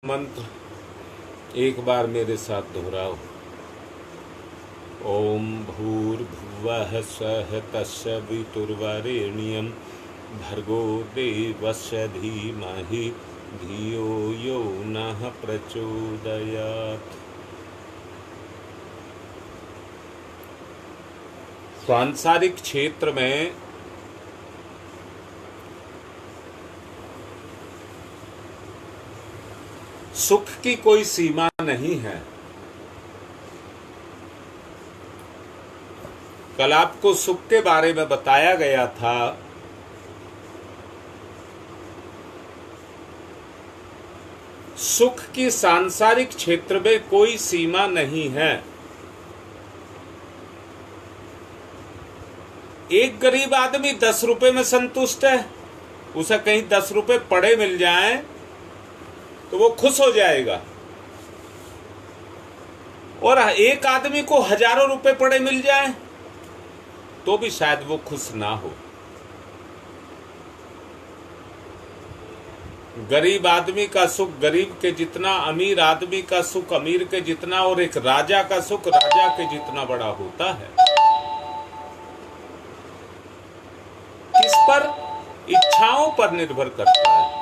मंत्र एक बार मेरे साथ दोहराओ। ओम भूर्भुवः स्वः तस्य वितुर्वरेण्यं भर्गो देवस्य धीमहि धियो यो नः प्रचोदयात्। सांसारिक क्षेत्र में सुख की कोई सीमा नहीं है। कल आपको सुख के बारे में बताया गया था। सुख की सांसारिक क्षेत्र में कोई सीमा नहीं है। एक गरीब आदमी 10 रुपए में संतुष्ट है। उसे कहीं 10 रुपए पड़े मिल जाएं तो वो खुश हो जाएगा, और एक आदमी को हजारों रुपए पड़े मिल जाएं तो भी शायद वो खुश ना हो। गरीब आदमी का सुख गरीब के जितना, अमीर आदमी का सुख अमीर के जितना, और एक राजा का सुख राजा के जितना बड़ा होता है। किस पर? इच्छाओं पर निर्भर करता है।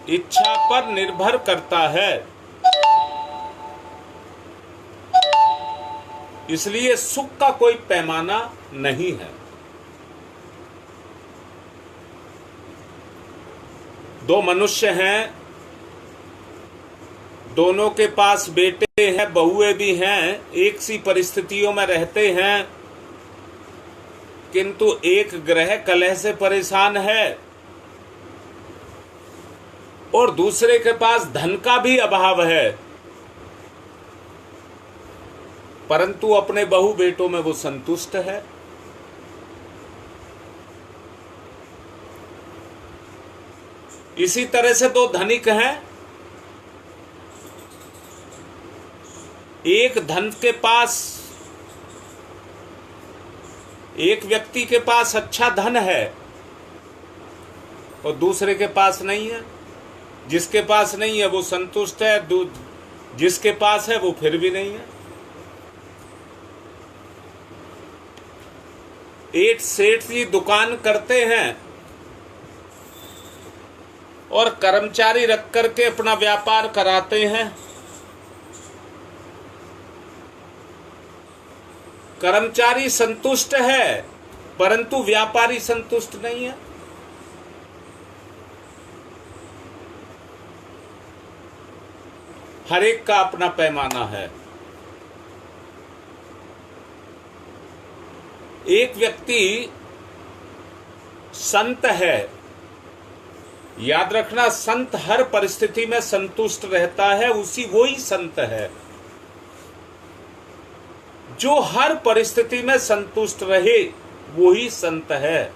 इच्छा पर निर्भर करता है। इसलिए सुख का कोई पैमाना नहीं है। दो मनुष्य हैं, दोनों के पास बेटे हैं, बहुएं भी हैं, एक सी परिस्थितियों में रहते हैं, किंतु एक ग्रह कलह से परेशान है और दूसरे के पास धन का भी अभाव है, परंतु अपने बहु बेटों में वो संतुष्ट है। इसी तरह से दो धनिक हैं, एक धन के पास, एक व्यक्ति के पास अच्छा धन है और दूसरे के पास नहीं है। जिसके पास नहीं है वो संतुष्ट है, जिसके पास है वो फिर भी नहीं है। एक सेठ जी दुकान करते हैं और कर्मचारी रख करके अपना व्यापार कराते हैं। कर्मचारी संतुष्ट है परंतु व्यापारी संतुष्ट नहीं है। हर एक का अपना पैमाना है। एक व्यक्ति संत है, याद रखना, संत हर परिस्थिति में संतुष्ट रहता है, वो ही संत है जो हर परिस्थिति में संतुष्ट रहे, वो ही संत है।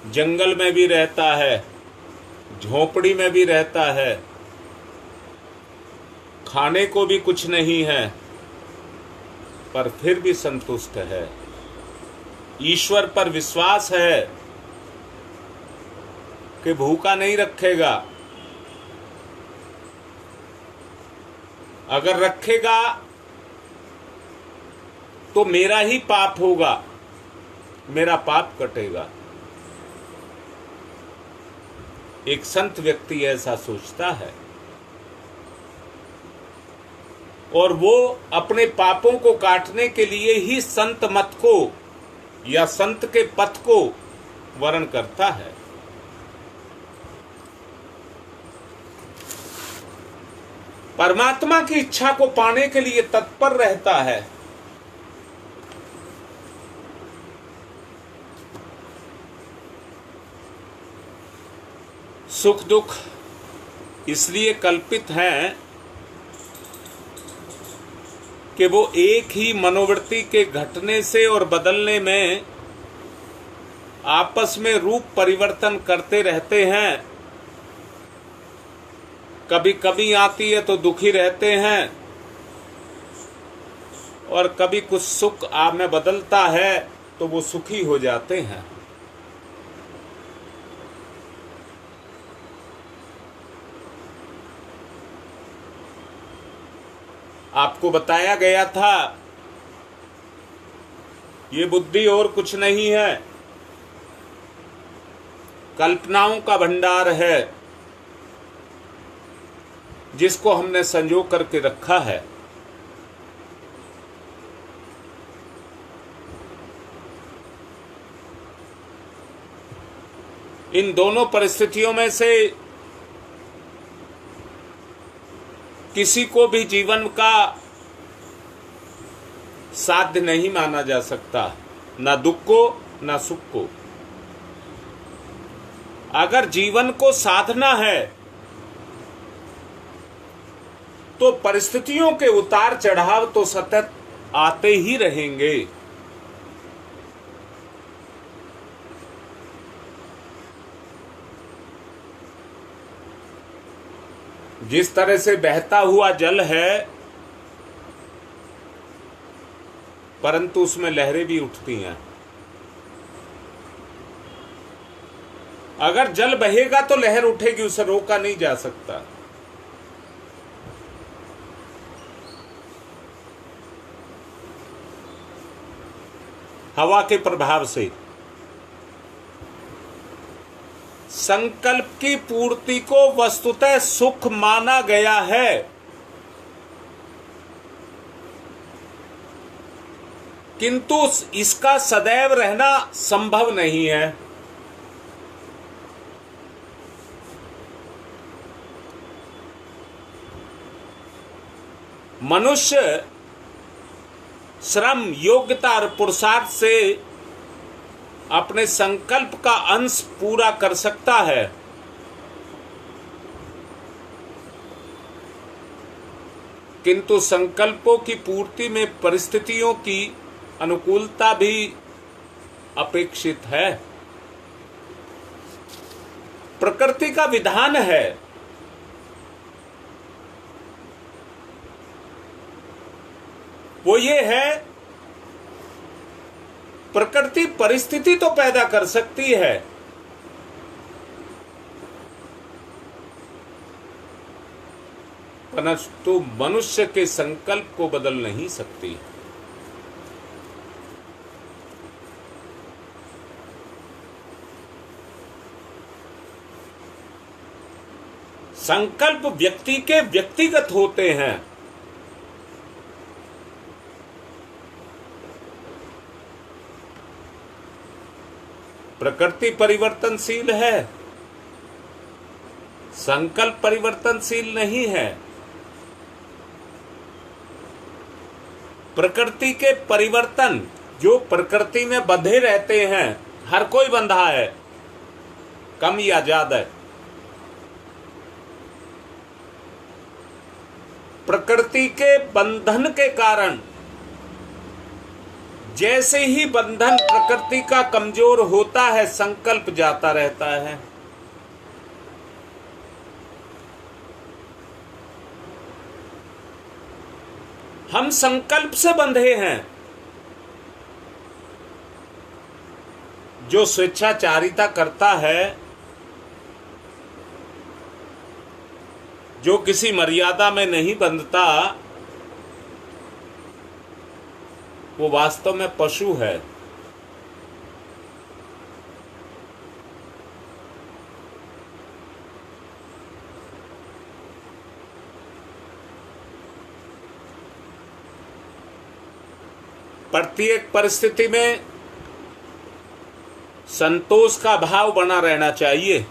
जंगल में भी रहता है, झोपड़ी में भी रहता है, खाने को भी कुछ नहीं है, पर फिर भी संतुष्ट है। ईश्वर पर विश्वास है कि भूखा नहीं रखेगा, अगर रखेगा तो मेरा ही पाप होगा, मेरा पाप कटेगा। एक संत व्यक्ति ऐसा सोचता है और वो अपने पापों को काटने के लिए ही संत मत को या संत के पथ को वर्ण करता है। परमात्मा की इच्छा को पाने के लिए तत्पर रहता है। सुख दुख इसलिए कल्पित हैं कि वो एक ही मनोवृत्ति के घटने से और बदलने में आपस में रूप परिवर्तन करते रहते हैं। कभी कभी आती है तो दुखी रहते हैं, और कभी कुछ सुख आप में बदलता है तो वो सुखी हो जाते हैं। आपको बताया गया था ये बुद्धि और कुछ नहीं है, कल्पनाओं का भंडार है जिसको हमने संजो करके रखा है। इन दोनों परिस्थितियों में से किसी को भी जीवन का साध्य नहीं माना जा सकता, ना दुख को ना सुख को। अगर जीवन को साधना है तो परिस्थितियों के उतार चढ़ाव तो सतत आते ही रहेंगे। जिस तरह से बहता हुआ जल है परंतु उसमें लहरें भी उठती हैं। अगर जल बहेगा तो लहर उठेगी, उसे रोका नहीं जा सकता। हवा के प्रभाव से संकल्प की पूर्ति को वस्तुतः सुख माना गया है, किंतु इसका सदैव रहना संभव नहीं है। मनुष्य श्रम, योग्यता और पुरुषार्थ से अपने संकल्प का अंश पूरा कर सकता है, किंतु संकल्पों की पूर्ति में परिस्थितियों की अनुकूलता भी अपेक्षित है। प्रकृति का विधान है वो ये है, प्रकृति परिस्थिति तो पैदा कर सकती है परंतु मनुष्य के संकल्प को बदल नहीं सकती। संकल्प व्यक्ति के व्यक्तिगत होते हैं, प्रकृति परिवर्तनशील है, संकल्प परिवर्तनशील नहीं है। प्रकृति के परिवर्तन जो प्रकृति में बंधे रहते हैं, हर कोई बंधा है, कम या ज्यादा। प्रकृति के बंधन के कारण जैसे ही बंधन प्रकृति का कमजोर होता है, संकल्प जाता रहता है। हम संकल्प से बंधे हैं। जो स्वेच्छाचारिता करता है, जो किसी मर्यादा में नहीं बंधता, वो वास्तव में पशु है। प्रत्येक परिस्थिति में संतोष का भाव बना रहना चाहिए,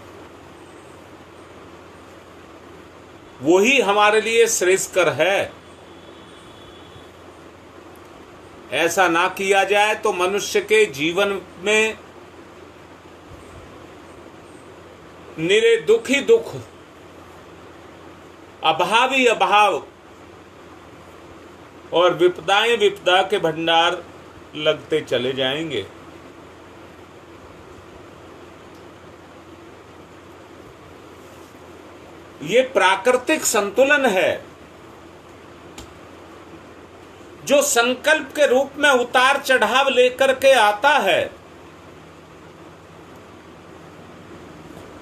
वही हमारे लिए श्रेयस्कर है। ऐसा ना किया जाए तो मनुष्य के जीवन में निरे दुख ही दुख, अभाव ही अभाव और विपदाएं विपदा के भंडार लगते चले जाएंगे। ये प्राकृतिक संतुलन है जो संकल्प के रूप में उतार चढ़ाव लेकर के आता है,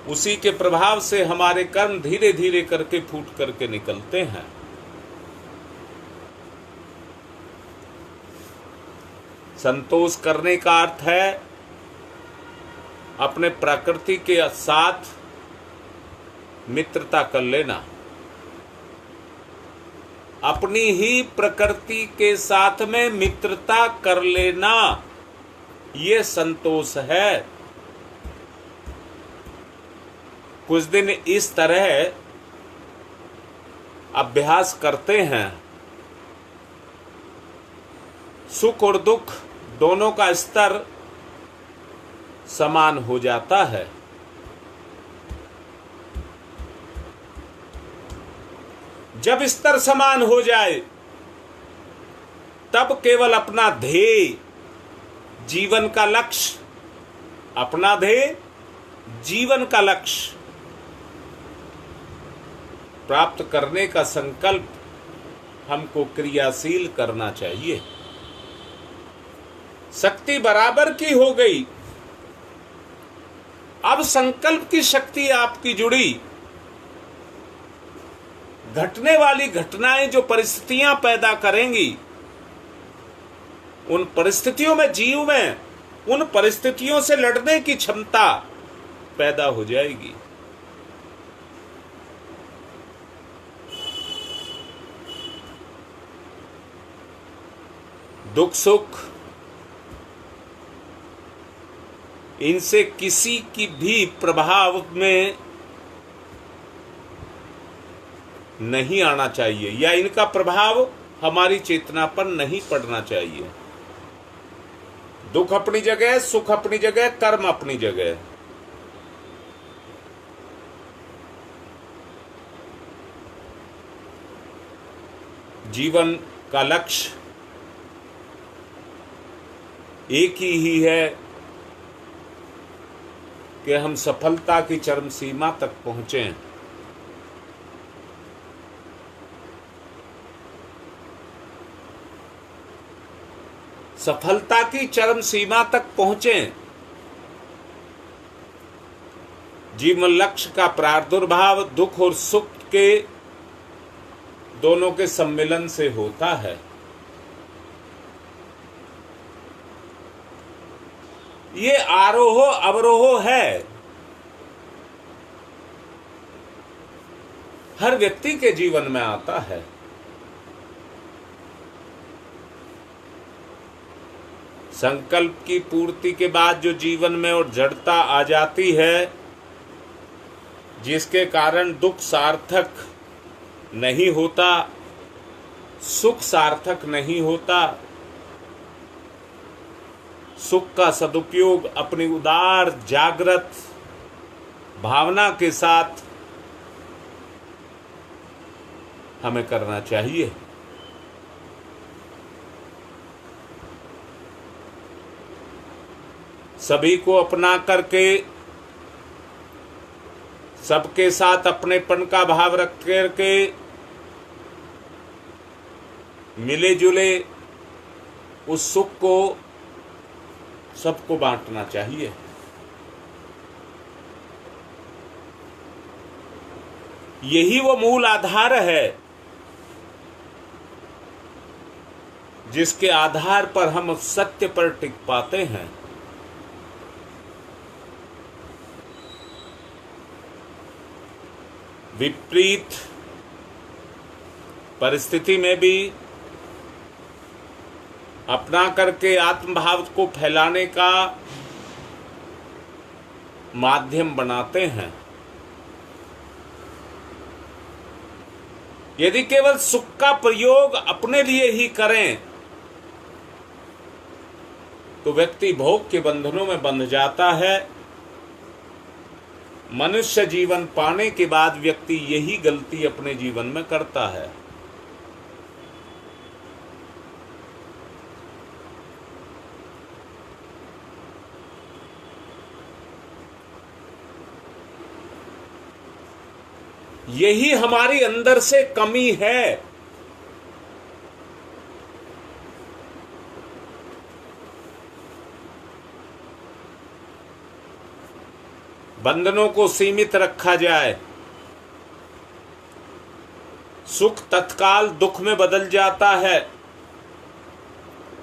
उसी के प्रभाव से हमारे कर्म धीरे धीरे करके फूट करके निकलते हैं। संतोष करने का अर्थ है अपने प्रकृति के साथ मित्रता कर लेना, अपनी ही प्रकृति के साथ में मित्रता कर लेना, ये संतोष है। कुछ दिन इस तरह अभ्यास करते हैं, सुख और दुख दोनों का स्तर समान हो जाता है। जब स्तर समान हो जाए तब केवल अपना ध्येय, जीवन का लक्ष्य, अपना ध्येय जीवन का लक्ष्य प्राप्त करने का संकल्प हमको क्रियाशील करना चाहिए। शक्ति बराबर की हो गई, अब संकल्प की शक्ति आपकी जुड़ी। घटने वाली घटनाएं जो परिस्थितियां पैदा करेंगी, उन परिस्थितियों में जीव में उन परिस्थितियों से लड़ने की क्षमता पैदा हो जाएगी। दुख सुख इनसे किसी की भी प्रभाव में नहीं आना चाहिए, या इनका प्रभाव हमारी चेतना पर नहीं पड़ना चाहिए। दुख अपनी जगह, सुख अपनी जगह, कर्म अपनी जगह। जीवन का लक्ष्य एक ही है कि हम सफलता की चरम सीमा तक पहुंचें। सफलता की चरम सीमा तक पहुंचें। जीवन लक्ष्य का प्रादुर्भाव दुख और सुख के दोनों के सम्मिलन से होता है। ये आरोह अवरोह है, हर व्यक्ति के जीवन में आता है। संकल्प की पूर्ति के बाद जो जीवन में और जड़ता आ जाती है, जिसके कारण दुख सार्थक नहीं होता, सुख सार्थक नहीं होता, सुख का सदुपयोग अपनी उदार जागृत भावना के साथ हमें करना चाहिए। सभी को अपना करके, सबके साथ अपनेपन का भाव रख करके मिले जुले उस सुख को सबको बांटना चाहिए। यही वो मूल आधार है जिसके आधार पर हम सत्य पर टिक पाते हैं। विपरीत परिस्थिति में भी अपना करके आत्मभाव को फैलाने का माध्यम बनाते हैं। यदि केवल सुख का प्रयोग अपने लिए ही करें तो व्यक्ति भोग के बंधनों में बंध जाता है। मनुष्य जीवन पाने के बाद व्यक्ति यही गलती अपने जीवन में करता है। यही हमारी अंदर से कमी है। बंधनों को सीमित रखा जाए। सुख तत्काल दुख में बदल जाता है।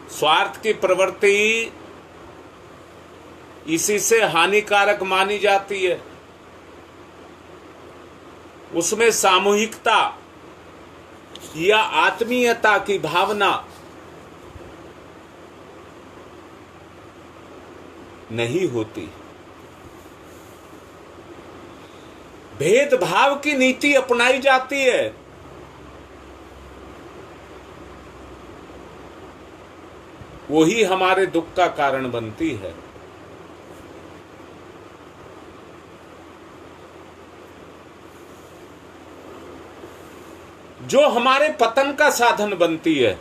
स्वार्थ की प्रवृत्ति इसी से हानिकारक मानी जाती है। उसमें सामूहिकता या आत्मीयता की भावना नहीं होती। भेदभाव की नीति अपनाई जाती है। वही हमारे दुख का कारण बनती है। जो हमारे पतन का साधन बनती है।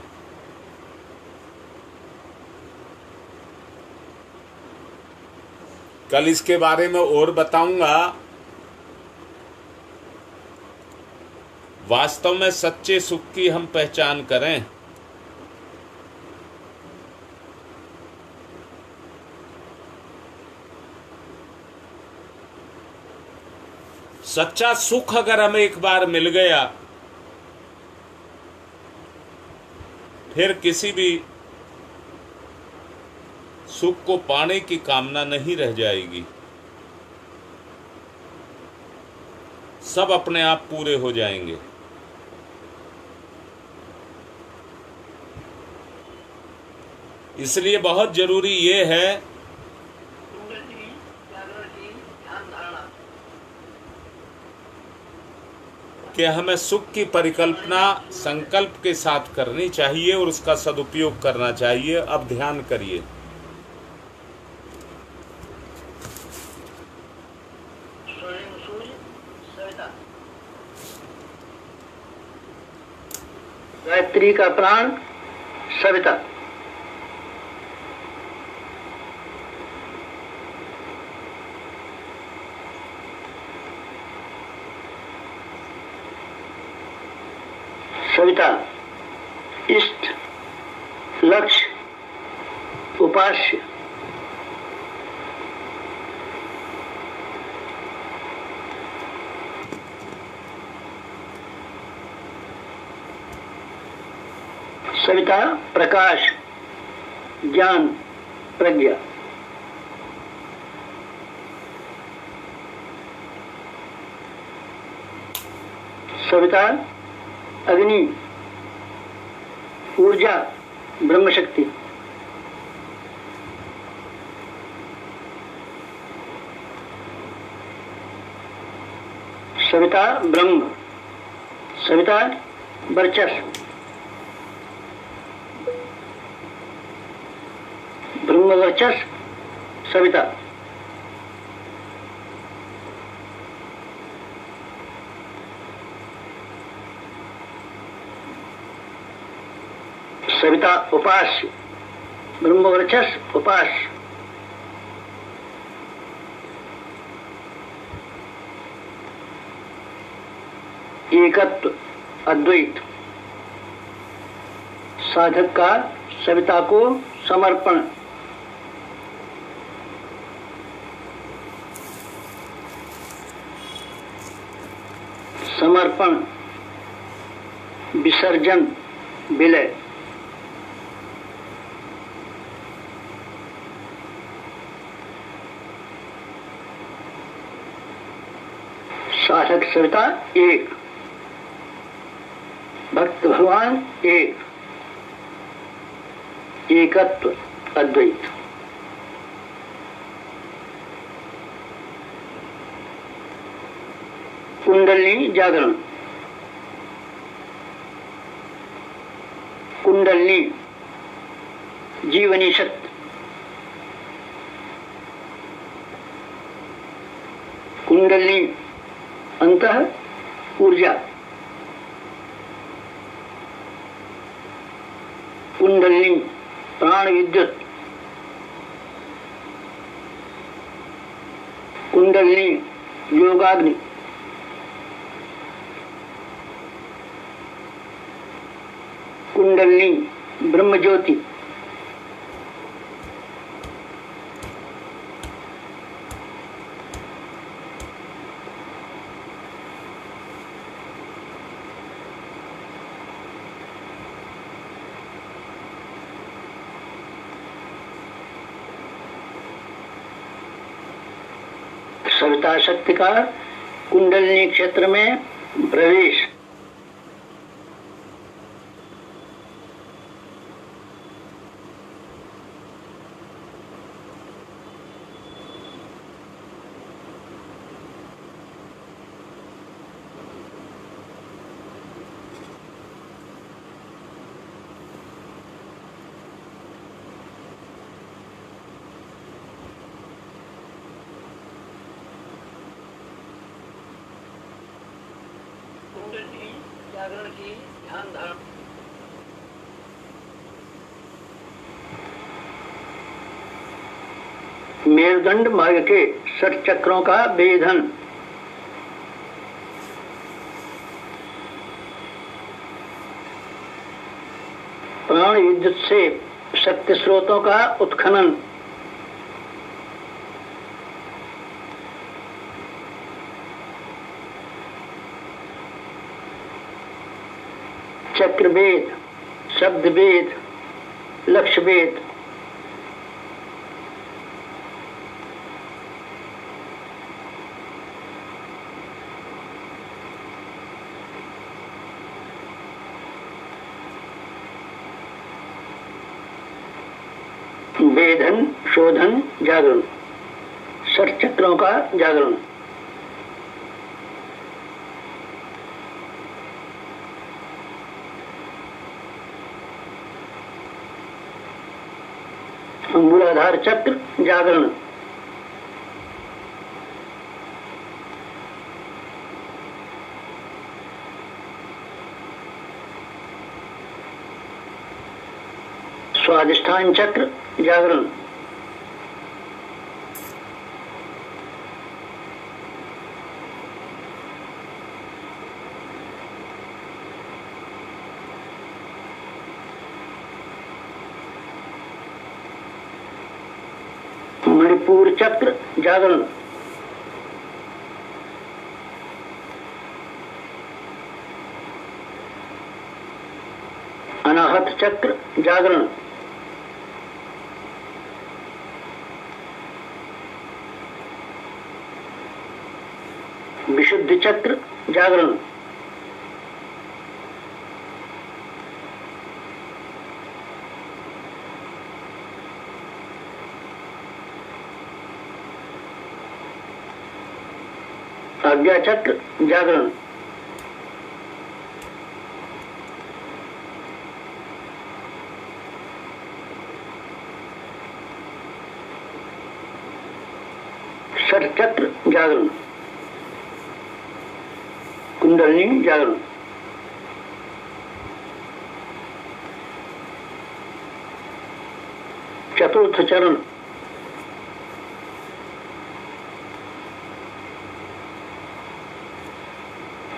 कल इसके बारे में और बताऊंगा। वास्तव में सच्चे सुख की हम पहचान करें। सच्चा सुख अगर हमें एक बार मिल गया, फिर किसी भी सुख को पाने की कामना नहीं रह जाएगी। सब अपने आप पूरे हो जाएंगे। इसलिए बहुत जरूरी ये है कि हमें सुख की परिकल्पना संकल्प के साथ करनी चाहिए और उसका सदुपयोग करना चाहिए। अब ध्यान करिए। गायत्री का प्राण सविता। सविता इष्ट, लक्ष्य, उपास्य। सविता प्रकाश, ज्ञान, प्रज्ञा। सविता अग्नि, ऊर्जा, ब्रह्म शक्ति। सविता ब्रह्म, सविता वर्चस्व, ब्रह्म वर्चस्व सविता। सविता उपास्य, ब्रह्म वर्चस्व उपास्य। एकत्व, अद्वैत। साधक का सविता को समर्पण। समर्पण, विसर्जन, विलय। साधक सविता एक, भक्त भगवान एक, एकत्व, अद्वैत। कुंडलिनी जागरण। कुंडलिनी जीवनी शक्ति। कुंडलिनी अंतः ऊर्जा। कुंडलिनी प्राण विद्युत। कुंडलिनी योगाग्नि। कुंडलिनी ब्रह्म ज्योति। सविता शक्ति का कुंडलिनी क्षेत्र में प्रवेश। कुंडलिनी जागरण की ध्यान धारणा। मेरुदंड मार्ग के 60 चक्रों का भेदन। प्राण विद्युत से शक्ति स्रोतों का उत्खनन। चक्र भेद, शब्द भेद, लक्ष्य भेद। भेदन, शोधन, जागरण, 60 चक्रों का जागरण। मूलाधार चक्र जागरण। स्वाधिष्ठान चक्र जागरण। मणिपुर चक्र जागरण। अनाहत चक्र जागरण। विशुद्धि चक्र जागरण। आज्ञा चक्र जागरण। षट चक्र जागरण। कुंडलिनी जागरण। चतुर्थ चरण।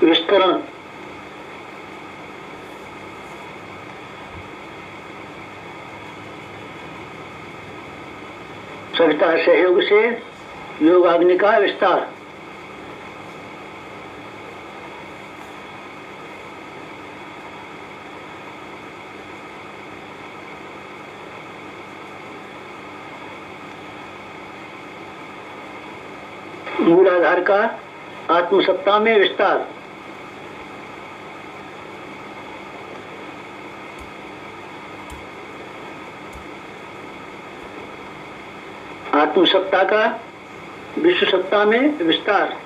विस्तरण। सविता सहयोग से योगाग्नि का विस्तार। मूलाधार का आत्मसत्ता में विस्तार। आत्मसत्ता का विश्व सत्ता में विस्तार,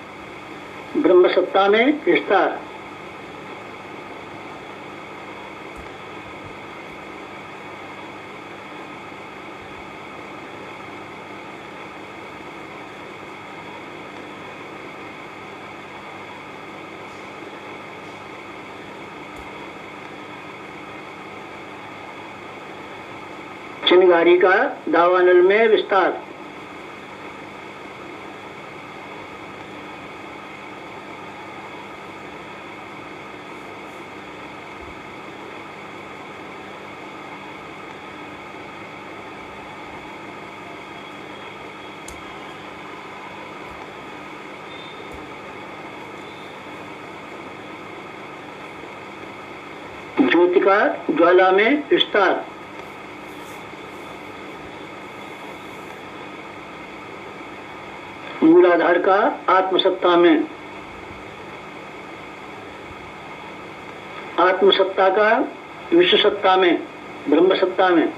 ब्रह्म सत्ता में विस्तार। चिंगारी का दावानल में विस्तार। ज्योति का ज्वाला में विस्तार। मूलाधार का आत्मसत्ता में, आत्मसत्ता का विश्व सत्ता में, ब्रह्म सत्ता में,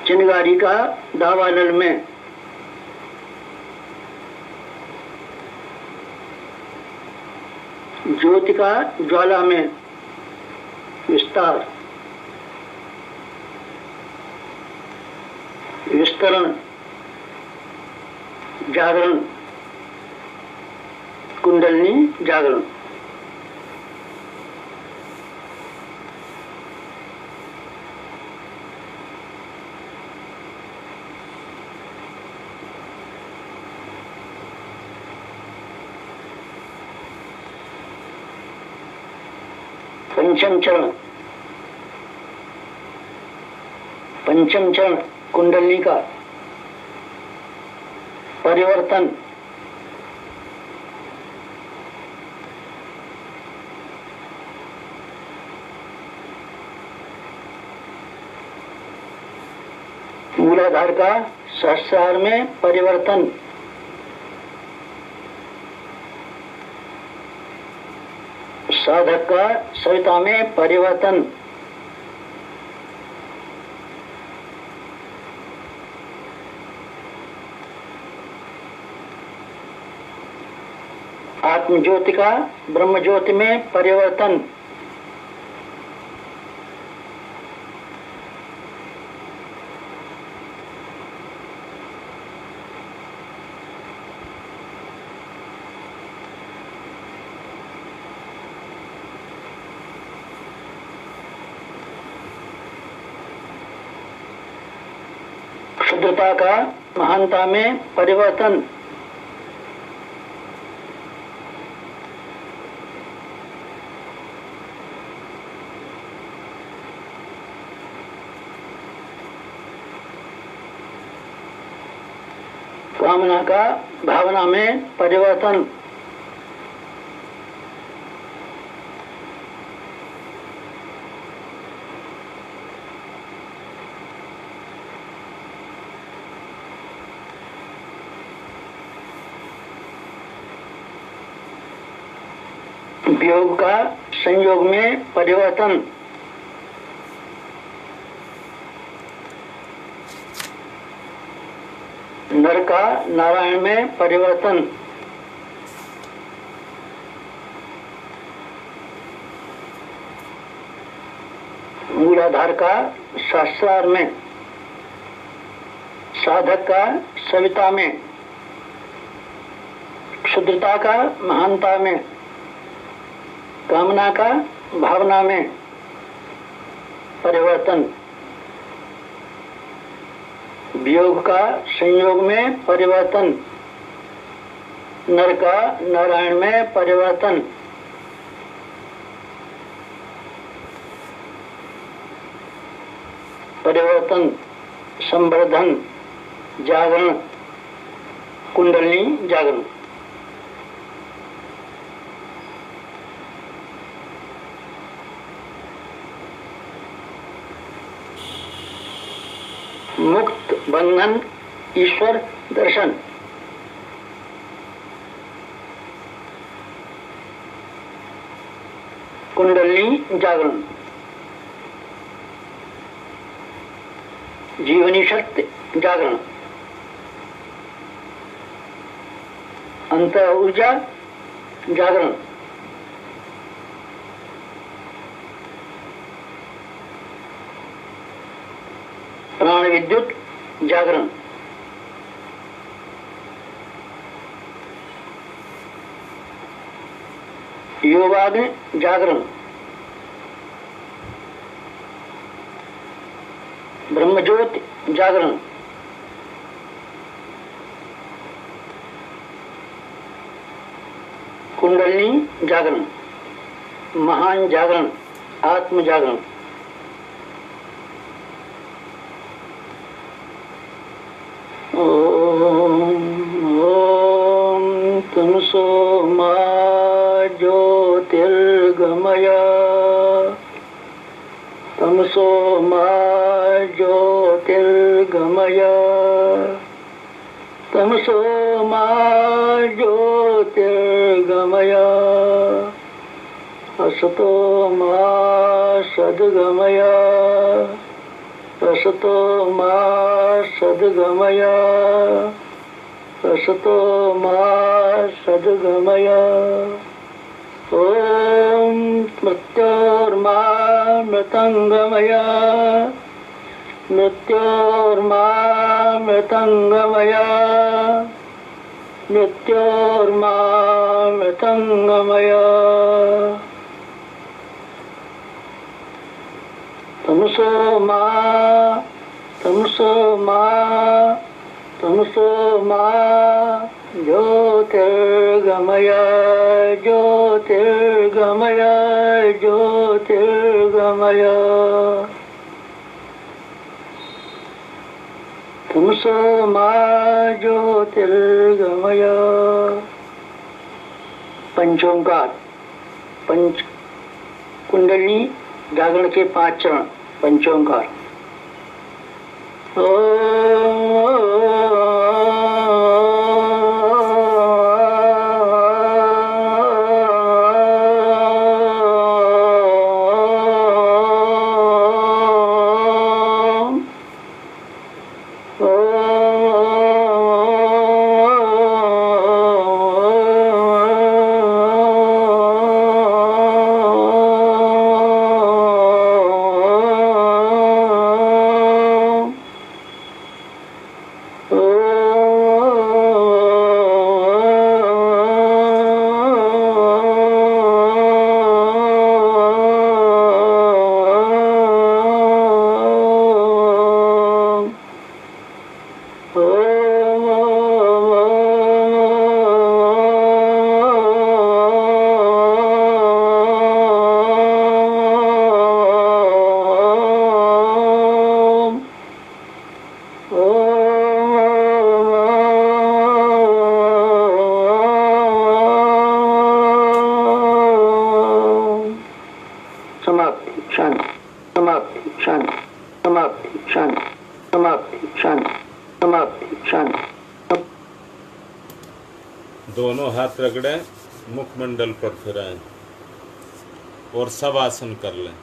चिनगारी का दावानल में, ज्योति का ज्वाला में विस्तार, विस्तरण, जागरण, कुंडलिनी जागरण। पंचम चरण, पंचम चरण कुंडलिनी का परिवर्तन, मूलाधार का सहस्रार में परिवर्तन, साधक का सविता में परिवर्तन, आत्म ज्योति का ब्रह्म ज्योति में परिवर्तन, क्षुद्रता का महानता में परिवर्तन, कामना का भावना में परिवर्तन, वियोग का संयोग में परिवर्तन, नर का नारायण में परिवर्तन, मूलाधार का सहस्रार में, साधक का सविता में, क्षुद्रता का महानता में, कामना का भावना में परिवर्तन, वियोग का संयोग में परिवर्तन, नर का नारायण में परिवर्तन, परिवर्तन, संवर्धन, जागरण, कुंडलिनी जागरण। मुक्त बंधन ईश्वर दर्शन, कुंडलिनी जागरण, जीवनी शक्ति जागरण, अंत ऊर्जा जागरण, प्राण विद्युत जागरण, योगाग्नि जागरण, ब्रह्मज्योति जागरण, कुंडलिनी जागरण, महान जागरण, आत्म जागरण। ओम तमसो मा ज्योतिर्गमय तम तमसो मा ज्योतिर्गमय तमसो मा ज्योतिर्गमय असतो मा सद्गमय असतो मा सद्गमय असतो मा सद्गमय ॐ मृत्योर्मा मृतङ्गमय मृत्योर्मा मृतङ्गमय मृत्योर्मा मृतङ्गमय तमसो मा तमसो मा तमसो मा ज्योतिर्गमय ज्योतिर्गमय ज्योतिर्गमय तमसो मा ज्योतिर्गमय। पंचोंकार पंच कुंडली जागरण के 5 चरण पंचोंकार। दोनों हाथ रगड़ें, मुखमंडल पर फिराएं और शवासन कर लें।